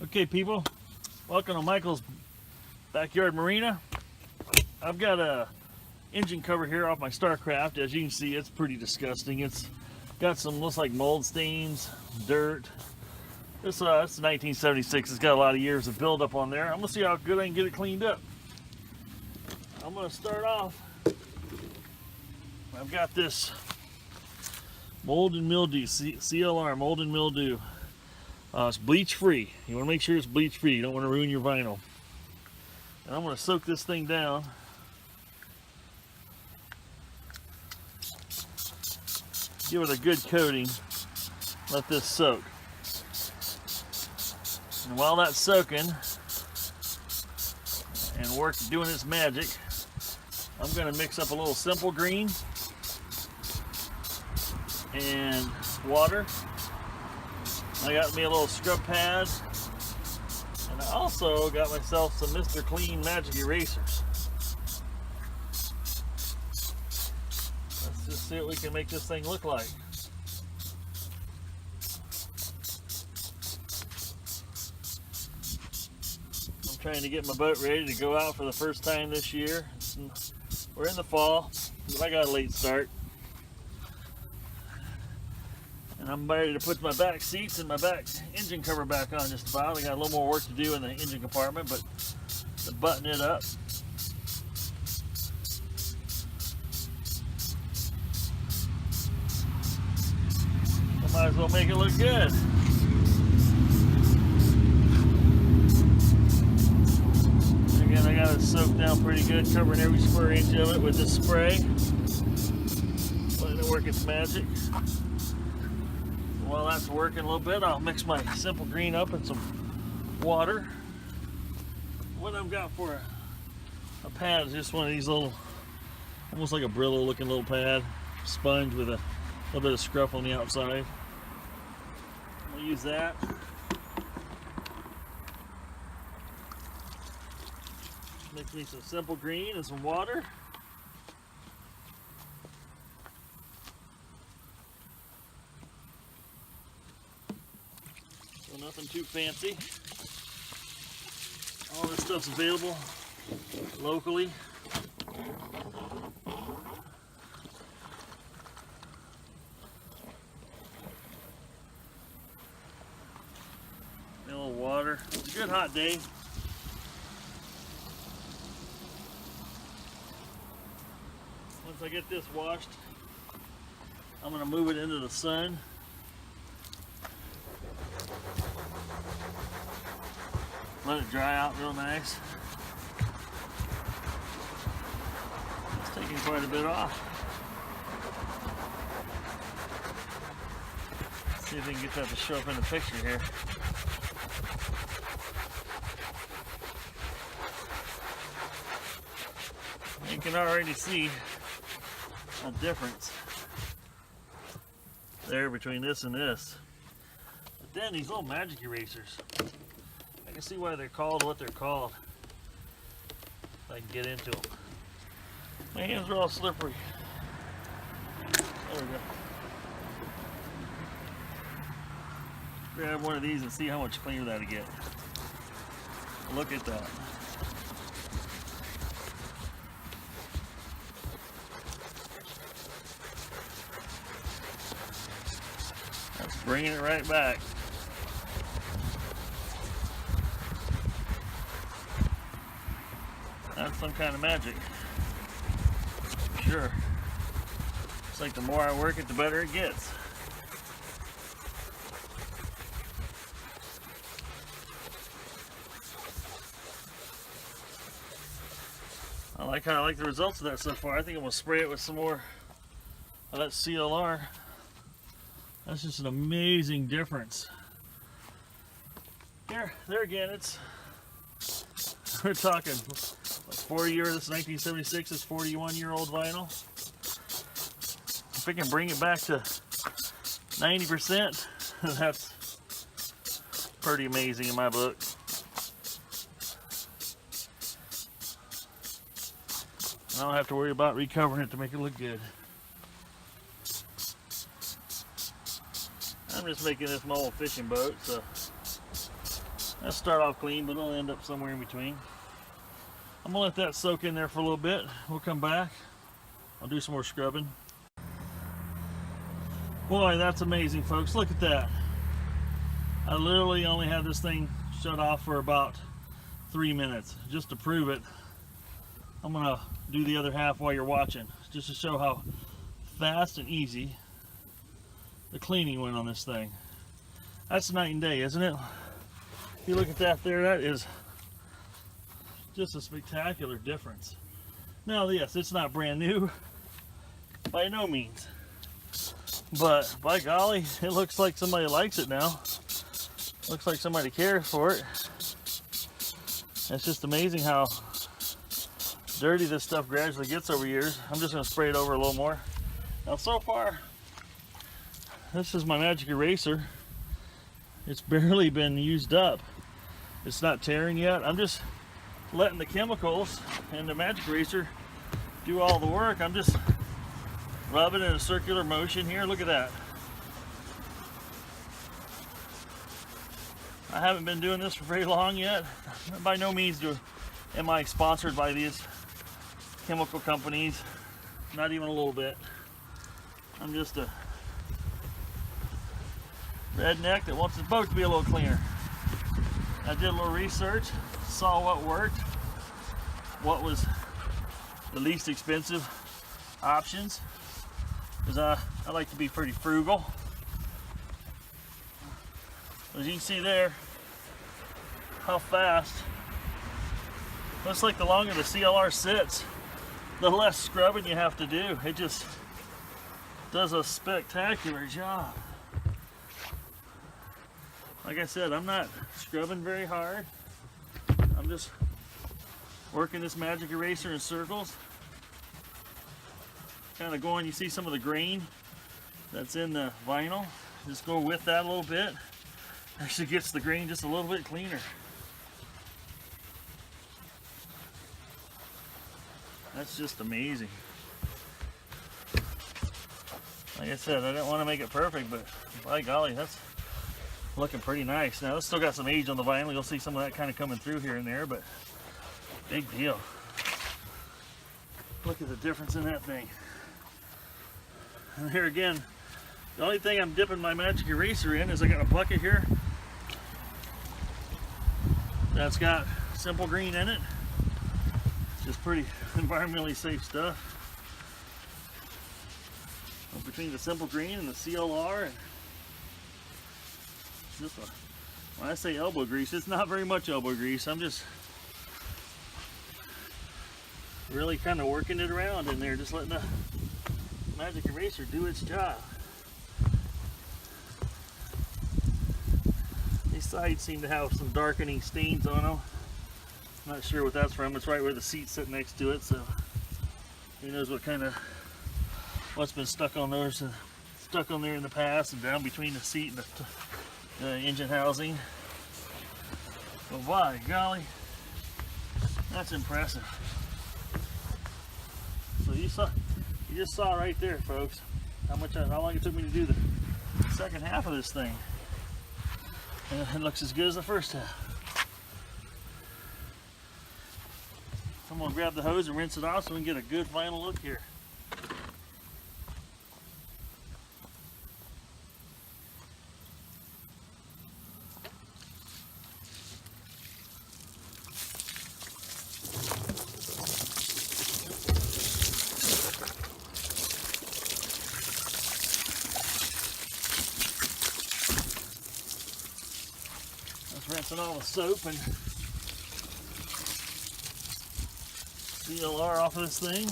Okay, people, welcome to Michael's Backyard Marina. I've got a engine cover here off my StarCraft. As you can see, it's pretty disgusting. It's got some, looks like mold stains, dirt. It's 1976. It's got a lot of years of buildup on there. I'm gonna see how good I can get it cleaned up. I'm gonna start off. I've got this mold and mildew, CLR, mold and mildew. It's bleach free. You want to make sure it's bleach free. You don't want to ruin your vinyl. And I'm going to soak this thing down. Give it a good coating. Let this soak. And while that's soaking and doing its magic, I'm going to mix up a little Simple Green and water. I got me a little scrub pad, and I also got myself some Mr. Clean Magic Erasers. Let's just see what we can make this thing look like. I'm trying to get my boat ready to go out for the first time this year. We're in the fall, but I got a late start. And I'm ready to put my back seats and my back engine cover back on just about. I got a little more work to do in the engine compartment, but to button it up. I might as well make it look good. Again, I got it soaked down pretty good, covering every square inch of it with this spray. Letting it work its magic. While that's working a little bit, I'll mix my Simple Green up in some water. What I've got for a pad is just one of these little, almost like a Brillo looking little pad, sponge with a little bit of scruff on the outside. I'll use that. Mix me some Simple Green and some water. Nothing too fancy. All this stuff's available locally. A little water. It's a good hot day. Once I get this washed, I'm going to move it into the sun. Let it dry out real nice. It's taking quite a bit off. Let's see if we can get that to show up in the picture here. You can already see a difference there between this and this. But then these little magic erasers, I can see why they're called what they're called. If I can get into them. My hands are all slippery. There we go. Grab one of these and see how much cleaner that'll get. Look at that. That's bringing it right back. That's some kind of magic. Sure. It's like the more I work it, the better it gets. I like the results of that so far. I think I'm gonna spray it with some more of that CLR. That's just an amazing difference. There again, we're talking. 40 years, this is 1976, it's 41-year-old vinyl. If we can bring it back to 90%, that's pretty amazing in my book. I don't have to worry about recovering it to make it look good. I'm just making this my old fishing boat, so Let's start off clean, but it'll end up somewhere in between. I'm gonna let that soak in there for a little bit. We'll come back. I'll do some more scrubbing. Boy, that's amazing, folks. Look at that. I literally only had this thing shut off for about 3 minutes just to prove it. I'm gonna do the other half while you're watching, just to show how fast and easy the cleaning went on this thing. That's night and day, isn't it? If you look at that there, that is just a spectacular difference. Now, yes, it's not brand new by no means, but by golly, it looks like somebody likes it now. Looks like somebody cares for it. It's just amazing how dirty this stuff gradually gets over years. I'm just going to spray it over a little more. Now, so far, this is my magic eraser. It's barely been used up. It's not tearing yet. I'm just letting the chemicals and the magic eraser do all the work. I'm just rubbing in a circular motion here. Look at that. I haven't been doing this for very long yet. By no means am I sponsored by these chemical companies. Not even a little bit. I'm just a redneck that wants his boat to be a little cleaner. I did a little research, saw what worked, what was the least expensive options, because I like to be pretty frugal. As you can see there, how fast, looks like the longer the CLR sits, the less scrubbing you have to do. It just does a spectacular job. Like I said, I'm not scrubbing very hard. I'm just working this magic eraser in circles. Kind of going, you see some of the grain that's in the vinyl. Just go with that a little bit. Actually gets the grain just a little bit cleaner. That's just amazing. Like I said, I didn't want to make it perfect, but by golly, that's looking pretty nice. Now, it's still got some age on the vinyl. You'll see some of that kind of coming through here and there, but big deal. Look at the difference in that thing. And here again, the only thing I'm dipping my magic eraser in is I got a bucket here that's got Simple Green in it. Just pretty environmentally safe stuff. Between the Simple Green and the CLR, and just when I say elbow grease, it's not very much elbow grease. I'm just really kind of working it around in there, just letting the magic eraser do its job. These sides seem to have some darkening stains on them. I'm not sure what that's from. It's right where the seat's sitting next to it, so who knows what's been stuck on those, stuck on there in the past, and down between the seat and the engine housing. But by golly, that's impressive. So you just saw right there, folks, how long it took me to do the second half of this thing. And it looks as good as the first half. I'm gonna grab the hose and rinse it off so we can get a good final look here. Rinsing all the soap and CLR off of this thing.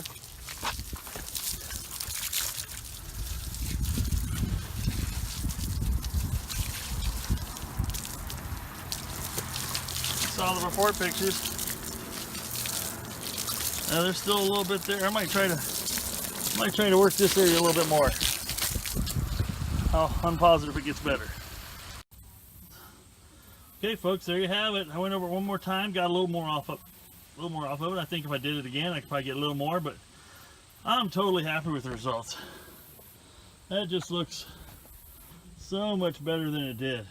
Saw the before pictures. Now there's still a little bit there. I might try to work this area a little bit more. I'm positive it gets better. Okay, folks, there you have it. I went over it one more time, got a little more off of it. I think if I did it again, I could probably get a little more, but I'm totally happy with the results. That just looks so much better than it did.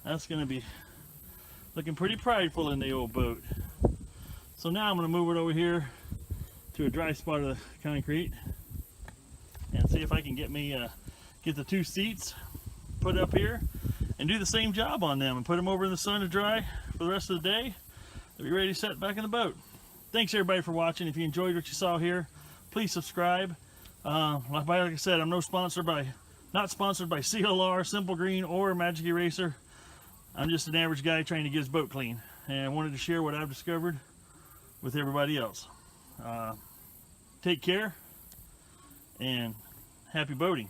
That's going to be looking pretty prideful in the old boat. So now I'm going to move it over here to a dry spot of the concrete and see if I can get the 2 seats put up here and do the same job on them and put them over in the sun to dry for the rest of the day. They'll be ready to set back in the boat. Thanks everybody for watching. If you enjoyed what you saw here, please subscribe. Like I said, I'm not sponsored by CLR, Simple Green, or Magic Eraser. I'm just an average guy trying to get his boat clean, and I wanted to share what I've discovered with everybody else. Take care and happy boating.